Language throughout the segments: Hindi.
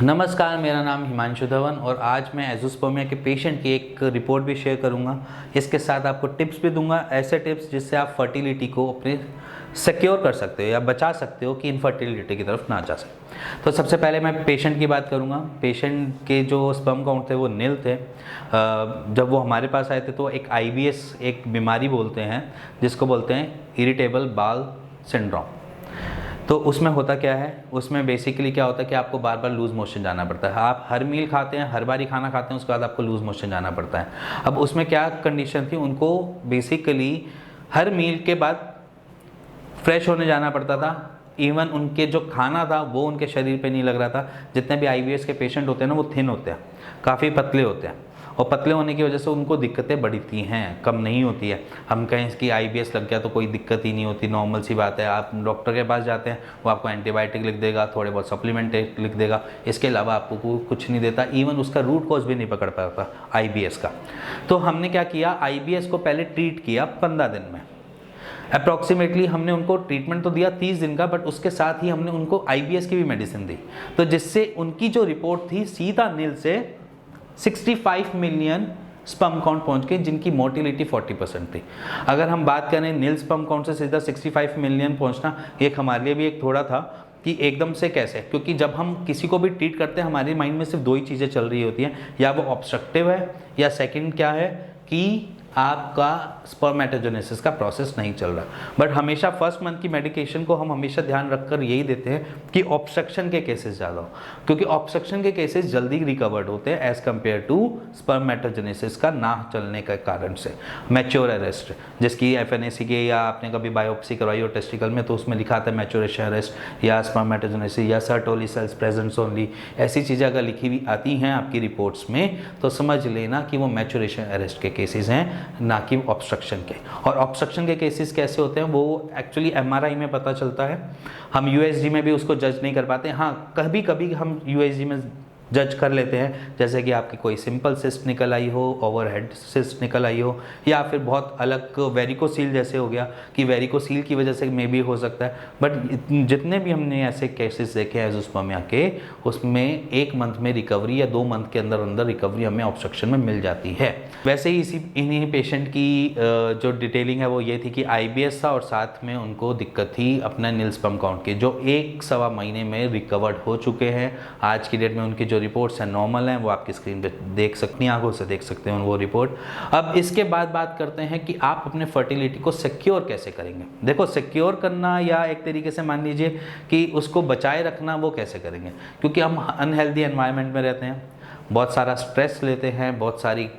नमस्कार, मेरा नाम हिमांशु धवन और आज मैं एज़ोस्पर्मिया के पेशेंट की एक रिपोर्ट भी शेयर करूंगा। इसके साथ आपको टिप्स भी दूंगा, ऐसे टिप्स जिससे आप फर्टिलिटी को अपने सिक्योर कर सकते हो या बचा सकते हो कि इनफर्टिलिटी की तरफ ना जा सके। तो सबसे पहले मैं पेशेंट की बात करूंगा। पेशेंट के जो स्पर्म काउंट थे वो नील थे। जब वो हमारे पास आए थे तो एक IBS एक बीमारी बोलते हैं जिसको बोलते हैं इरिटेबल बाउल सिंड्रोम। तो उसमें होता क्या है, उसमें बेसिकली क्या होता है कि आपको बार बार लूज़ मोशन जाना पड़ता है। आप हर मील खाते हैं, हर बारी खाना खाते हैं, उसके बाद आपको लूज़ मोशन जाना पड़ता है। अब उसमें क्या कंडीशन थी, उनको बेसिकली हर मील के बाद फ्रेश होने जाना पड़ता था। इवन उनके जो खाना था वो उनके शरीर पे नहीं लग रहा था। जितने भी IBS के पेशेंट होते हैं ना, वो थिन होते हैं, काफ़ी पतले होते हैं और पतले होने की वजह से उनको दिक्कतें बढ़ती हैं, कम नहीं होती है। हम कहें इसकी IBS लग गया तो कोई दिक्कत ही नहीं होती, नॉर्मल सी बात है। आप डॉक्टर के पास जाते हैं, वो आपको एंटीबायोटिक लिख देगा, थोड़े बहुत सप्लीमेंट लिख देगा, इसके अलावा आपको कुछ नहीं देता। इवन उसका रूट कॉज भी नहीं पकड़ पाता IBS का। तो हमने क्या किया, IBS को पहले ट्रीट किया 15 दिन में अप्रॉक्सीमेटली। हमने उनको ट्रीटमेंट तो दिया 30 दिन का, बट उसके साथ ही हमने उनको IBS की भी मेडिसिन दी, तो जिससे उनकी जो रिपोर्ट थी सीधा नील से 65 मिलियन स्पर्म काउंट पहुंच गए, जिनकी मोटिलिटी 40% थी। अगर हम बात करें नील स्पर्म काउंट से सीधा 65 मिलियन पहुंचना, एक हमारे लिए भी एक थोड़ा था कि एकदम से कैसे, क्योंकि जब हम किसी को भी ट्रीट करते हैं हमारे माइंड में सिर्फ दो ही चीज़ें चल रही होती हैं, या वो ऑब्स्ट्रक्टिव है या सेकंड क्या है कि आपका स्पर्मेटोजेनेसिस का प्रोसेस नहीं चल रहा। बट हमेशा फर्स्ट मंथ की मेडिकेशन को हम हमेशा ध्यान रखकर यही देते हैं कि ऑब्स्ट्रक्शन के केसेस ज़्यादा हो, क्योंकि ऑब्स्ट्रक्शन के केसेस जल्दी रिकवर्ड होते हैं एज कम्पेयर टू स्पर्मेटोजेनेसिस का ना चलने के कारण से। मैच्योर अरेस्ट, जिसकी FNAC के या आपने कभी बायोप्सी करवाई हो टेस्टिकल में, तो उसमें लिखा था मैच्योरेशन अरेस्ट या स्पर्मेटोजेनेसिस या सर्टोली सेल्स प्रेजेंस ओनली, ऐसी चीज़ें अगर लिखी हुई आती हैं आपकी रिपोर्ट्स में तो समझ लेना कि वो मैच्योरेशन अरेस्ट के केसेस हैं, ना कि ऑब्स्ट्रक्शन के। और ऑब्स्ट्रक्शन के केसेस कैसे होते हैं वो एक्चुअली MRI में पता चलता है। हम USG में भी उसको जज नहीं कर पाते। हाँ, कभी कभी हम USG में जज कर लेते हैं, जैसे कि आपकी कोई सिंपल सिस्ट निकल आई हो, ओवरहेड सिस्ट निकल आई हो, या फिर बहुत अलग वेरिकोसील जैसे हो गया कि वेरिकोसील की वजह से मे भी हो सकता है। बट जितने भी हमने ऐसे केसेस देखे हैं एज़ोस्पर्मिया के, उसमें 1 मंथ में रिकवरी या 2 मंथ के अंदर अंदर रिकवरी हमें ऑब्स्ट्रक्शन में मिल जाती है। वैसे ही इन्हीं पेशेंट की जो डिटेलिंग है वो ये थी कि IBS था और साथ में उनको दिक्कत थी अपना नील स्पर्म काउंट की, जो 1-1.25 महीने में रिकवर्ड हो चुके हैं। आज की डेट में उनकी जो रिपोर्ट्स हैं नॉर्मल हैं, वो आपकी स्क्रीन पे देख सकती हैं, आंखों से देख सकते हैं वो रिपोर्ट। अब इसके बाद बात करते हैं कि आप अपने फर्टिलिटी को सिक्योर कैसे करेंगे। देखो, सिक्योर करना या एक तरीके से मान लीजिए कि उसको बचाए रखना, वो कैसे करेंगे, क्योंकि हम अनहेल्दी एनवायरनमेंट में रहते हैं, बहुत सारा स्ट्रेस लेते हैं, बहुत सारी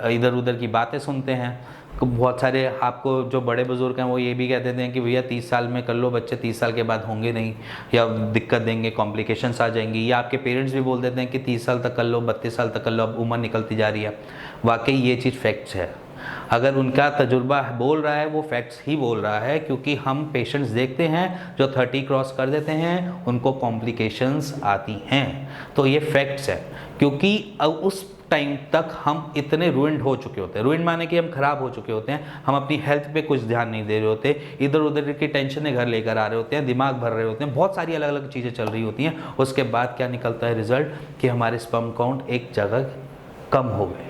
इधर उधर की बातें सुनते हैं। बहुत सारे आपको जो बड़े बुजुर्ग हैं वो ये भी कह देते हैं कि भैया 30 साल में कर लो, बच्चे 30 साल के बाद होंगे नहीं या दिक्कत देंगे, कॉम्प्लिकेशंस आ जाएंगी। या आपके पेरेंट्स भी बोल देते हैं कि 30 साल तक कर लो, 32 साल तक कर लो, अब उम्र निकलती जा रही है। वाकई ये चीज़ फैक्ट्स है। अगर उनका तजुर्बा बोल रहा है वो फैक्ट्स ही बोल रहा है, क्योंकि हम पेशेंट्स देखते हैं जो 30 क्रॉस कर देते हैं उनको कॉम्प्लिकेशंस आती हैं। तो ये फैक्ट्स है, क्योंकि अब उस टाइम तक हम इतने रूइंड हो चुके होते हैं। रूइंड माने कि हम खराब हो चुके होते हैं, हम अपनी हेल्थ पे कुछ ध्यान नहीं दे रहे होते, इधर उधर की टेंशनें घर लेकर आ रहे होते हैं, दिमाग भर रहे होते हैं, बहुत सारी अलग अलग चीज़ें चल रही होती हैं। उसके बाद क्या निकलता है रिजल्ट कि हमारे स्पर्म काउंट एक जगह कम हो गए,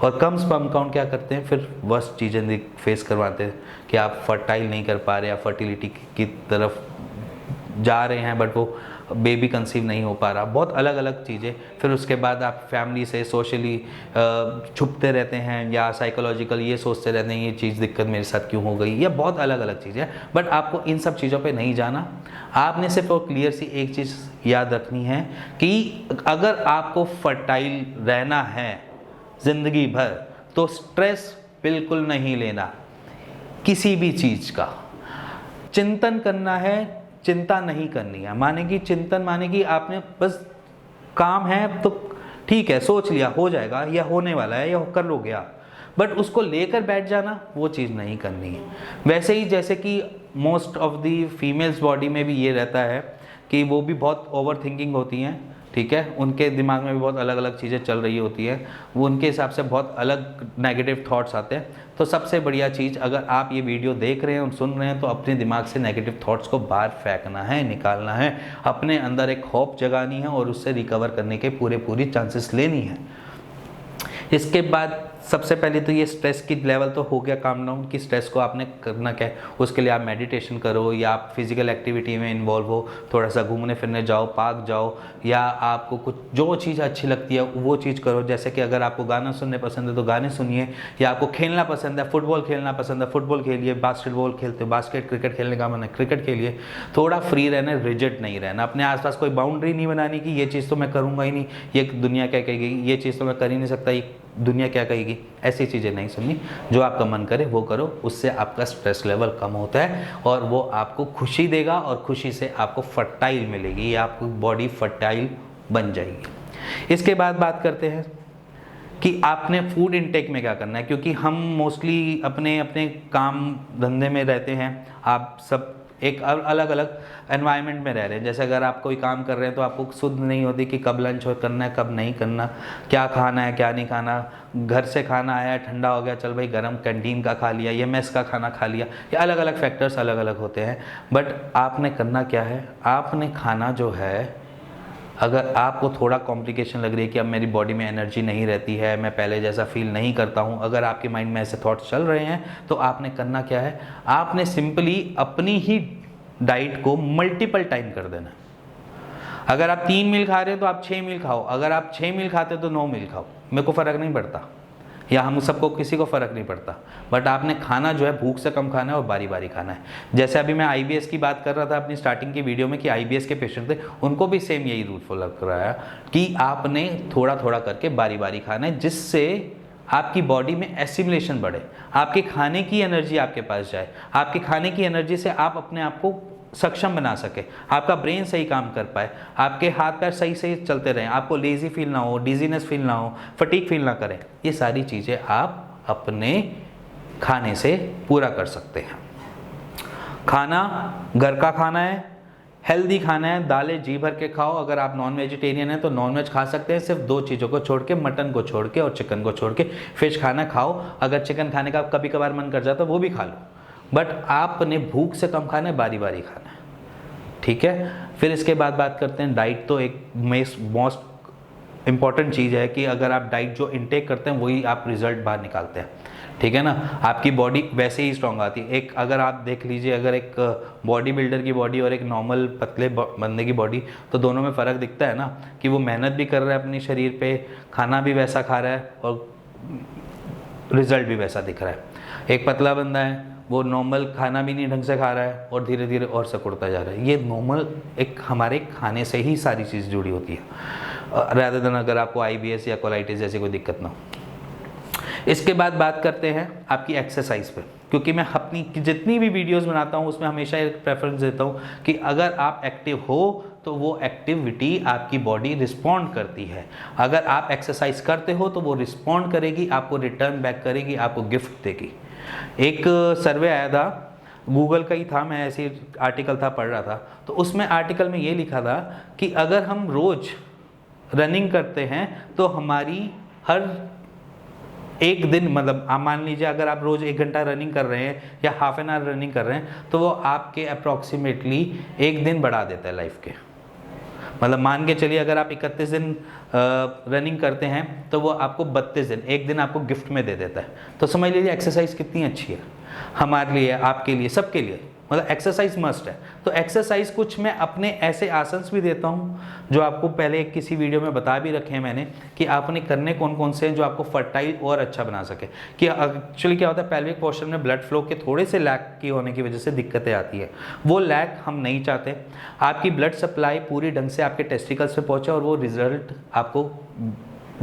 और कम स्पर्म काउंट क्या करते हैं, फिर वर्स्ट चीज़ें फेस करवाते हैं कि आप फर्टाइल नहीं कर पा रहे, आप फर्टिलिटी की तरफ जा रहे हैं बट वो बेबी कंसीव नहीं हो पा रहा, बहुत अलग अलग चीज़ें। फिर उसके बाद आप फैमिली से सोशली छुपते रहते हैं या साइकोलॉजिकल ये सोचते रहते हैं ये चीज़ दिक्कत मेरे साथ क्यों हो गई, या बहुत अलग अलग चीज़ें। बट आपको इन सब चीज़ों पे नहीं जाना। आपने सिर्फ वो क्लियर सी एक चीज़ याद रखनी है कि अगर आपको फर्टाइल रहना है ज़िंदगी भर तो स्ट्रेस बिल्कुल नहीं लेना, किसी भी चीज़ का चिंतन करना है, चिंता नहीं करनी है। माने कि चिंतन माने कि आपने बस काम है तो ठीक है, सोच लिया हो जाएगा या होने वाला है या कर लोगे आप, बट उसको लेकर बैठ जाना वो चीज़ नहीं करनी है। वैसे ही जैसे कि most of the females body में भी ये रहता है कि वो भी बहुत ओवर थिंकिंग होती हैं, ठीक है, उनके दिमाग में भी बहुत अलग अलग चीज़ें चल रही होती हैं, वो उनके हिसाब से बहुत अलग नेगेटिव थॉट्स आते हैं। तो सबसे बढ़िया चीज़, अगर आप ये वीडियो देख रहे हैं और सुन रहे हैं तो अपने दिमाग से नेगेटिव थॉट्स को बाहर फेंकना है, निकालना है, अपने अंदर एक होप जगानी है और उससे रिकवर करने के पूरी चांसेस लेनी है। इसके बाद सबसे पहले तो ये स्ट्रेस की लेवल तो हो गया काम डाउन, कि स्ट्रेस को आपने करना क्या है। उसके लिए आप मेडिटेशन करो या आप फिजिकल एक्टिविटी में इन्वॉल्व हो, थोड़ा सा घूमने फिरने जाओ, पार्क जाओ, या आपको कुछ जो चीज़ अच्छी लगती है वो चीज़ करो। जैसे कि अगर आपको गाना सुनने पसंद है तो गाने सुनिए, या आपको खेलना पसंद है, फुटबॉल खेलना पसंद है, फुटबॉल खेलिए, बास्केटबॉल खेलते हो, क्रिकेट खेलने का मन है, क्रिकेट खेलिए। थोड़ा फ्री रहना, रिजिड नहीं रहना, अपने आसपास कोई बाउंड्री नहीं बनानी कि ये चीज़ तो मैं करूँगा ही नहीं, ये दुनिया क्या कहेगी, ये चीज़ तो मैं कर ही नहीं सकता, ये दुनिया क्या कहेगी, ऐसी चीज़ें नहीं सुननी। जो आपका मन करे वो करो, उससे आपका स्ट्रेस लेवल कम होता है और वो आपको खुशी देगा और खुशी से आपको फर्टाइल मिलेगी, या आपकी बॉडी फर्टाइल बन जाएगी। इसके बाद बात करते हैं कि आपने फूड इनटेक में क्या करना है, क्योंकि हम मोस्टली अपने अपने काम धंधे में रहते हैं, आप सब एक अलग अलग एनवायरनमेंट में रह रहे हैं। जैसे अगर आप कोई काम कर रहे हैं तो आपको शुद्ध नहीं होती कि कब लंच करना है, कब नहीं करना, क्या खाना है, क्या नहीं खाना। घर से खाना आया, ठंडा हो गया, चल भाई गरम कैंटीन का खा लिया, या मेस का खाना खा लिया, ये अलग अलग फैक्टर्स अलग अलग होते हैं। बट आपने करना क्या है, आपने खाना जो है, अगर आपको थोड़ा कॉम्प्लिकेशन लग रही है कि अब मेरी बॉडी में एनर्जी नहीं रहती है, मैं पहले जैसा फील नहीं करता हूँ, अगर आपके माइंड में ऐसे थॉट्स चल रहे हैं, तो आपने करना क्या है, आपने सिंपली अपनी ही डाइट को मल्टीपल टाइम कर देना। अगर आप 3 मील खा रहे हो तो आप 6 मील खाओ, अगर आप 6 मील खाते हो तो 9 मील खाओ, मेरे को फ़र्क नहीं पड़ता, या हम सबको किसी को फ़र्क नहीं पड़ता। बट आपने खाना जो है भूख से कम खाना है और बारी बारी खाना है। जैसे अभी मैं IBS की बात कर रहा था अपनी स्टार्टिंग की वीडियो में कि IBS के पेशेंट थे, उनको भी सेम यही रूल फॉलो कराया कि आपने थोड़ा थोड़ा करके बारी बारी खाना है, जिससे आपकी बॉडी में एसिमिलेशन बढ़े, आपके खाने की एनर्जी आपके पास जाए, आपके खाने की एनर्जी से आप अपने आप को सक्षम बना सके, आपका ब्रेन सही काम कर पाए, आपके हाथ पैर सही सही चलते रहें, आपको लेजी फील ना हो, डिजीनेस फील ना हो, फटीग फील ना करें। ये सारी चीज़ें आप अपने खाने से पूरा कर सकते हैं। खाना घर का खाना है, हेल्दी खाना है, दालें जी भर के खाओ। अगर आप नॉन वेजिटेरियन हैं तो नॉन वेज खा सकते हैं, सिर्फ 2 चीज़ों को छोड़ के, मटन को छोड़ के और चिकन को छोड़ के। फिश खाना खाओ, अगर चिकन खाने का कभी कभार मन कर जाता है वो भी खा लो, बट आपने भूख से कम खाना है, बारी बारी खाना है, ठीक है। फिर इसके बाद बात करते हैं डाइट। तो एक मोस्ट इम्पॉर्टेंट चीज़ है कि अगर आप डाइट जो इनटेक करते हैं वही आप रिजल्ट बाहर निकालते हैं, ठीक है ना। आपकी बॉडी वैसे ही स्ट्रांग आती है। एक अगर आप देख लीजिए, अगर एक बॉडी बिल्डर की बॉडी और एक नॉर्मल पतले बंदे की बॉडी, तो दोनों में फ़र्क दिखता है ना, कि वो मेहनत भी कर रहा है अपने शरीर पे, खाना भी वैसा खा रहा है और रिजल्ट भी वैसा दिख रहा है। एक पतला बंदा है, वो नॉर्मल खाना भी नहीं ढंग से खा रहा है और धीरे धीरे और सिकुड़ता जा रहा है। ये नॉर्मल एक हमारे खाने से ही सारी चीज़ जुड़ी होती है, रादर देन अगर आपको IBS या कोलाइटिस जैसी कोई दिक्कत ना हो। इसके बाद बात करते हैं आपकी एक्सरसाइज पे, क्योंकि मैं अपनी जितनी भी वीडियोस बनाता हूँ उसमें हमेशा एक प्रेफरेंस देता हूँ कि अगर आप एक्टिव हो तो वो एक्टिविटी आपकी बॉडी रिस्पॉन्ड करती है। अगर आप एक्सरसाइज करते हो तो वो रिस्पॉन्ड करेगी, आपको रिटर्न बैक करेगी, आपको गिफ्ट देगी। एक सर्वे आया था, गूगल का ही था, मैं ऐसे आर्टिकल था पढ़ रहा था, तो उसमें आर्टिकल में ये लिखा था कि अगर हम रोज़ रनिंग करते हैं तो हमारी हर एक दिन, मतलब आप मान लीजिए अगर आप रोज़ 1 घंटा रनिंग कर रहे हैं या हाफ एन आवर रनिंग कर रहे हैं, तो वो आपके अप्रॉक्सीमेटली 1 दिन बढ़ा देता है लाइफ के। मतलब मान के चलिए अगर आप 31 दिन रनिंग करते हैं तो वो आपको 32 दिन, 1 दिन आपको गिफ्ट में दे देता है। तो समझ लीजिए एक्सरसाइज कितनी अच्छी है हमारे लिए, आपके लिए, सबके लिए। मतलब एक्सरसाइज मस्ट है। तो एक्सरसाइज कुछ मैं अपने ऐसे आसन्स भी देता हूँ जो आपको पहले किसी वीडियो में बता भी रखे हैं मैंने, कि आपने करने कौन कौन से हैं जो आपको फर्टाइल और अच्छा बना सके। कि एक्चुअली क्या होता है, पेल्विक पोर्शन में ब्लड फ्लो के थोड़े से लैक की होने की वजह से दिक्कतें आती है। वो लैक हम नहीं चाहते। आपकी ब्लड सप्लाई पूरी ढंग से आपके टेस्टिकल्स पे पहुँचे और वो रिजल्ट आपको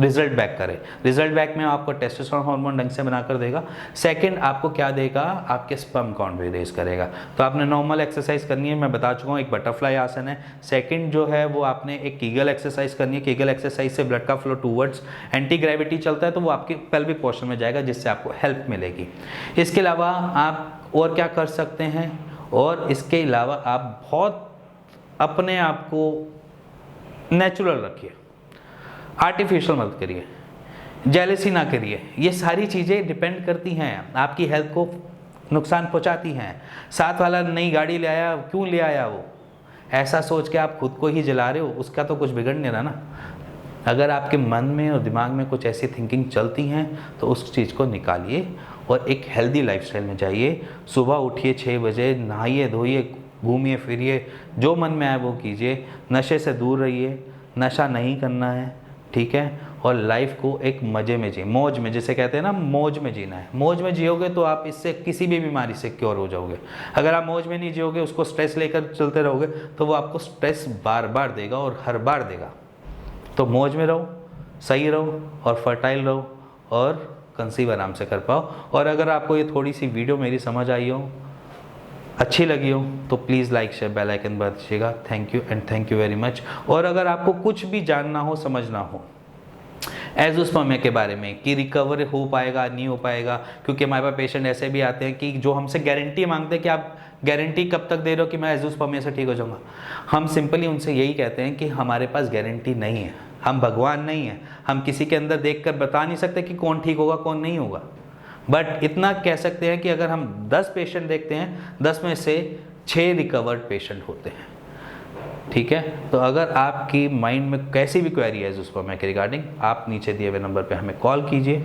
रिजल्ट बैक करे। रिजल्ट बैक में आपको टेस्टोस्टेरोन हार्मोन ढंग से बनाकर देगा। सेकंड आपको क्या देगा, आपके स्पर्म काउंट भी रेज करेगा। तो आपने नॉर्मल एक्सरसाइज करनी है, मैं बता चुका हूँ, एक बटरफ्लाई आसन है। सेकंड जो है वो आपने एक कीगल एक्सरसाइज करनी है। कीगल एक्सरसाइज से ब्लड का फ्लो टूवर्ड्स एंटी ग्रेविटी चलता है, तो वो आपके पेल्विक पोर्शन में जाएगा, जिससे आपको हेल्प मिलेगी। इसके अलावा आप और क्या कर सकते हैं, और इसके अलावा आप बहुत अपने आप को नेचुरल रखिए, आर्टिफिशियल मत करिए, जेलसी ना करिए। ये सारी चीज़ें डिपेंड करती हैं, आपकी हेल्थ को नुकसान पहुंचाती हैं। साथ वाला नई गाड़ी ले आया, क्यों ले आया वो, ऐसा सोच के आप खुद को ही जला रहे हो, उसका तो कुछ बिगड़ नहीं रहा ना। अगर आपके मन में और दिमाग में कुछ ऐसी थिंकिंग चलती हैं तो उस चीज़ को निकालिए और एक हेल्दी लाइफस्टाइल में जाइए। सुबह उठिए 6 बजे, नहाइए धोइए, घूमिए फिरिए, जो मन में आए वो कीजिए। नशे से दूर रहिए, नशा नहीं करना है, ठीक है। और लाइफ को एक मज़े में जिए, मौज में, जिसे कहते हैं ना मौज में जीना है। मौज में जियोगे तो आप इससे किसी भी बीमारी से क्योर हो जाओगे। अगर आप मौज में नहीं जियोगे, उसको स्ट्रेस लेकर चलते रहोगे, तो वो आपको स्ट्रेस बार बार देगा और हर बार देगा। तो मौज में रहो, सही रहो और फर्टाइल रहो और कंसीव आराम से कर पाओ। और अगर आपको ये थोड़ी सी वीडियो मेरी समझ आई हो, अच्छी लगी हो, तो please like share bell icon दबा दीजिएगा। Thank you and thank you very much. और अगर आपको कुछ भी जानना हो, समझना हो एज़ोस्पर्मिया के बारे में कि रिकवर हो पाएगा नहीं हो पाएगा, क्योंकि हमारे पास पेशेंट ऐसे भी आते हैं कि जो हमसे गारंटी मांगते हैं कि आप गारंटी कब तक दे रहे हो कि मैं एज़ोस्पर्मिया से ठीक हो जाऊंगा। हम सिंपली उनसे यही कहते हैं कि हमारे पास गारंटी नहीं है, हम भगवान नहीं हैं, हम किसी के अंदर देखकर बता नहीं सकते कि कौन ठीक होगा कौन नहीं होगा। बट इतना कह सकते हैं कि अगर हम 10 पेशेंट देखते हैं, 10 में से 6 रिकवर्ड पेशेंट होते हैं, ठीक है। तो अगर आपकी माइंड में कैसी भी क्वेरी है एज़ोस्पर्मिया के रिगार्डिंग, आप नीचे दिए हुए नंबर पे हमें कॉल कीजिए।